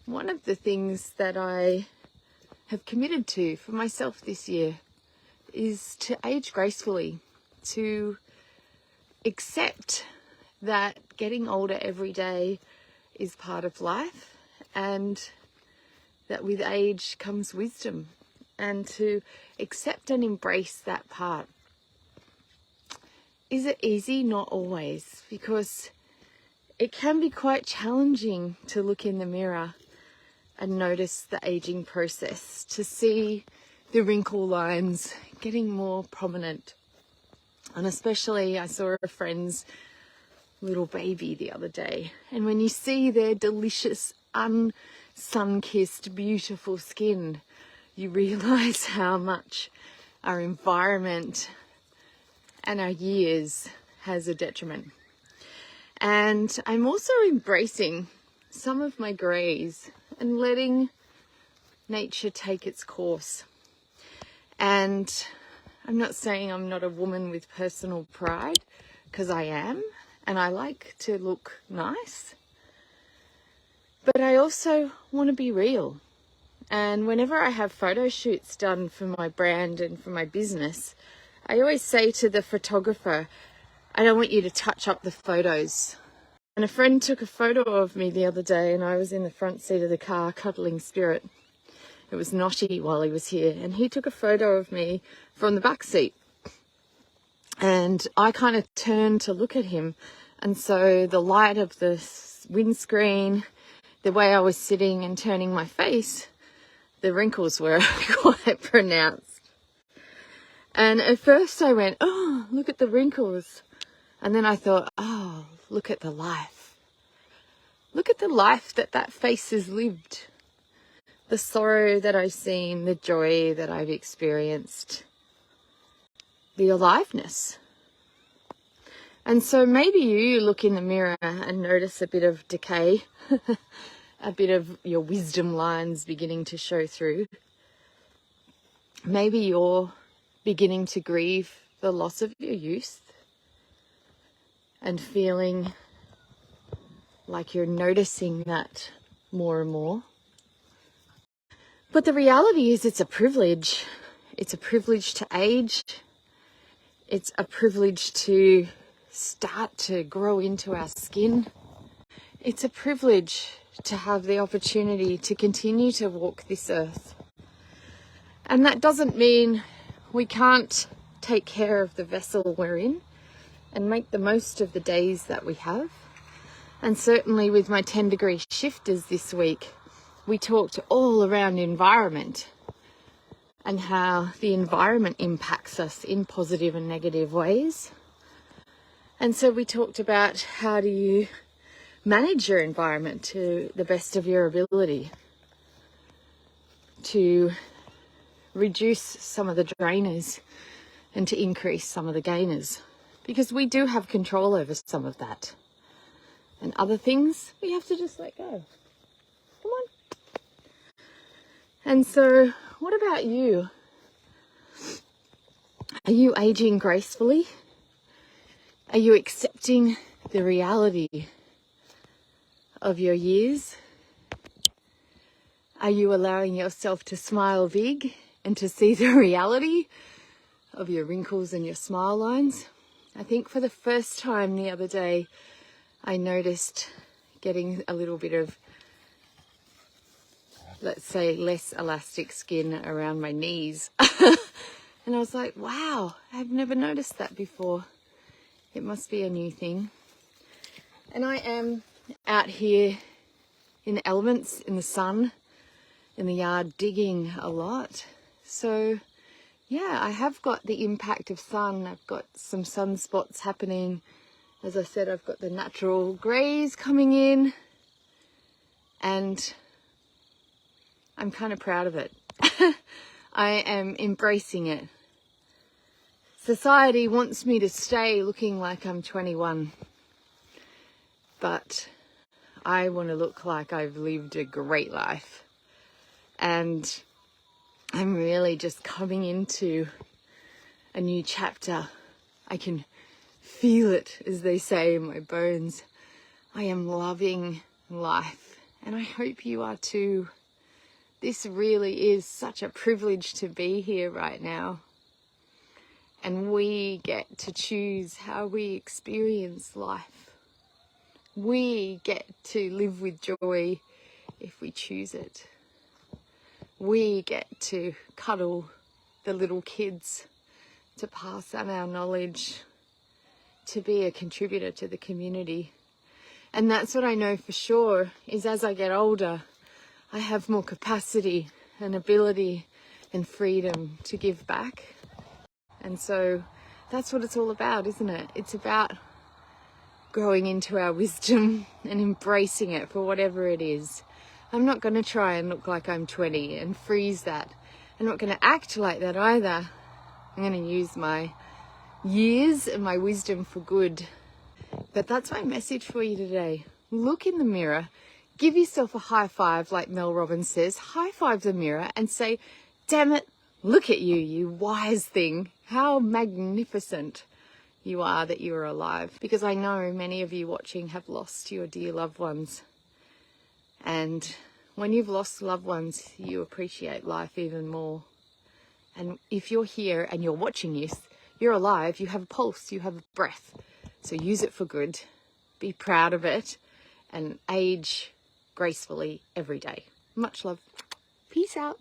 one of the things that I have committed to for myself this year is to age gracefully, to accept that getting older every day is part of life, and that with age comes wisdom, and to accept and embrace that part. Is it easy? Not always, because it can be quite challenging to look in the mirror and notice the aging process, to see the wrinkle lines getting more prominent. And especially I saw a friend's little baby the other day, and when you see their delicious sun-kissed beautiful skin, you realize how much our environment and our years has a detriment. And I'm also embracing some of my greys and letting nature take its course. And I'm not saying I'm not a woman with personal pride, because I am, and I like to look nice. But I also want to be real. And whenever I have photo shoots done for my brand and for my business, I always say to the photographer, I don't want you to touch up the photos. And a friend took a photo of me the other day, and I was in the front seat of the car cuddling Spirit. It was Noshi while he was here, and he took a photo of me from the back seat. And I kind of turned to look at him, and so the light of the windscreen, the way I was sitting and turning my face, the wrinkles were quite pronounced. And at first I went, oh, look at the wrinkles. And then I thought, oh, look at the life. Look at the life that face has lived. The sorrow that I've seen, the joy that I've experienced, the aliveness. And so maybe you look in the mirror and notice a bit of decay, a bit of your wisdom lines beginning to show through. Maybe you're beginning to grieve the loss of your youth and feeling like you're noticing that more and more. But the reality is it's a privilege. It's a privilege to age. It's a privilege to start to grow into our skin. It's a privilege to have the opportunity to continue to walk this earth. And that doesn't mean we can't take care of the vessel we're in and make the most of the days that we have. And certainly with my 10-degree shifters this week, we talked all around environment and how the environment impacts us in positive and negative ways. And so we talked about how do you manage your environment to the best of your ability to reduce some of the drainers and to increase some of the gainers, because we do have control over some of that. And other things we have to just let go. Come on. And so what about you? Are you aging gracefully? Are you accepting the reality of your years? Are you allowing yourself to smile big and to see the reality of your wrinkles and your smile lines? I think for the first time the other day, I noticed getting a little bit of, let's say, less elastic skin around my knees. And I was like, wow, I've never noticed that before. It must be a new thing. And I am out here in the elements, in the sun, in the yard, digging a lot. So yeah, I have got the impact of sun. I've got some sunspots happening. As I said, I've got the natural greys coming in, and I'm kind of proud of it. I am embracing it. Society wants me to stay looking like I'm 21, but I want to look like I've lived a great life. And I'm really just coming into a new chapter. I can feel it, as they say, in my bones. I am loving life And I hope you are too. This really is such a privilege to be here right now. And we get to choose how we experience life. We get to live with joy if we choose it. We get to cuddle the little kids, to pass on our knowledge, to be a contributor to the community. And that's what I know for sure, is as I get older, I have more capacity and ability and freedom to give back. And so that's what it's all about, isn't it? It's about growing into our wisdom and embracing it for whatever it is. I'm not going to try and look like I'm 20 and freeze that. I'm not going to act like that either. I'm going to use my years and my wisdom for good. But that's my message for you today. Look in the mirror, give yourself a high five, like Mel Robbins says. High five the mirror and say, damn it, look at you, you wise thing. How magnificent you are that you are alive. Because I know many of you watching have lost your dear loved ones. And when you've lost loved ones, you appreciate life even more. And if you're here and you're watching this, you're alive, you have a pulse, you have a breath. So use it for good, be proud of it, and age gracefully every day. Much love. Peace out.